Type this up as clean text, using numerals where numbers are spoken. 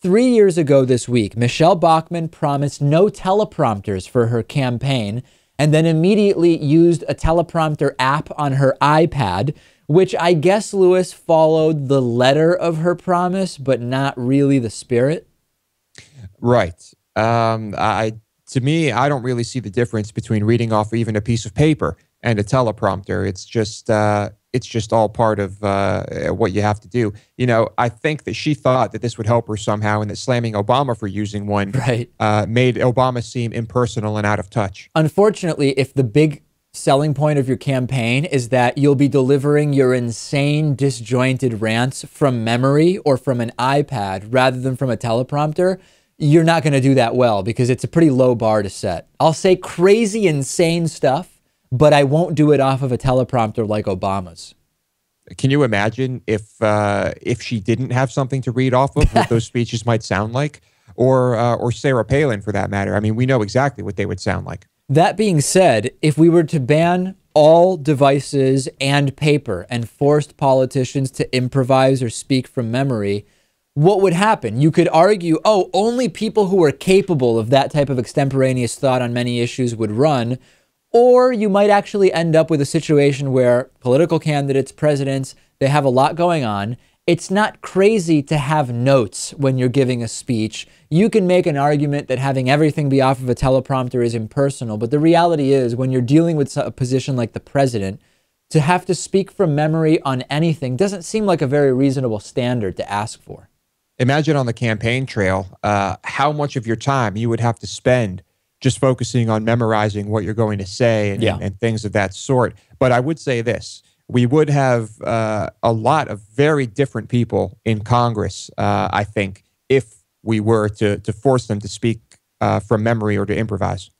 3 years ago this week, Michele Bachmann promised no teleprompters for her campaign and then immediately used a teleprompter app on her iPad, which I guess, Lewis, followed the letter of her promise, but not really the spirit. Right. To me, I don't really see the difference between reading off even a piece of paper and a teleprompter. It's just all part of what you have to do. You know, I think that she thought that this would help her somehow, and that slamming Obama for using one made Obama seem impersonal and out of touch. Unfortunately, if the big selling point of your campaign is that you'll be delivering your insane, disjointed rants from memory or from an iPad rather than from a teleprompter, you're not going to do that well because it's a pretty low bar to set. I'll say crazy, insane stuff, but I won't do it off of a teleprompter like Obama's. Can you imagine if she didn't have something to read off of, what those speeches might sound like? Or Sarah Palin, for that matter. I mean, we know exactly what they would sound like. That being said, if we were to ban all devices and paper and forced politicians to improvise or speak from memory, what would happen? You could argue, oh, only people who are capable of that type of extemporaneous thought on many issues would run. Or you might actually end up with a situation where political candidates, presidents, they have a lot going on. It's not crazy to have notes when you're giving a speech. You can make an argument that having everything be off of a teleprompter is impersonal, but the reality is when you're dealing with a position like the president, to have to speak from memory on anything doesn't seem like a very reasonable standard to ask for. Imagine on the campaign trail how much of your time you would have to spend just focusing on memorizing what you're going to say and things of that sort. But I would say this. We would have a lot of very different people in Congress, I think, if we were to force them to speak from memory or to improvise.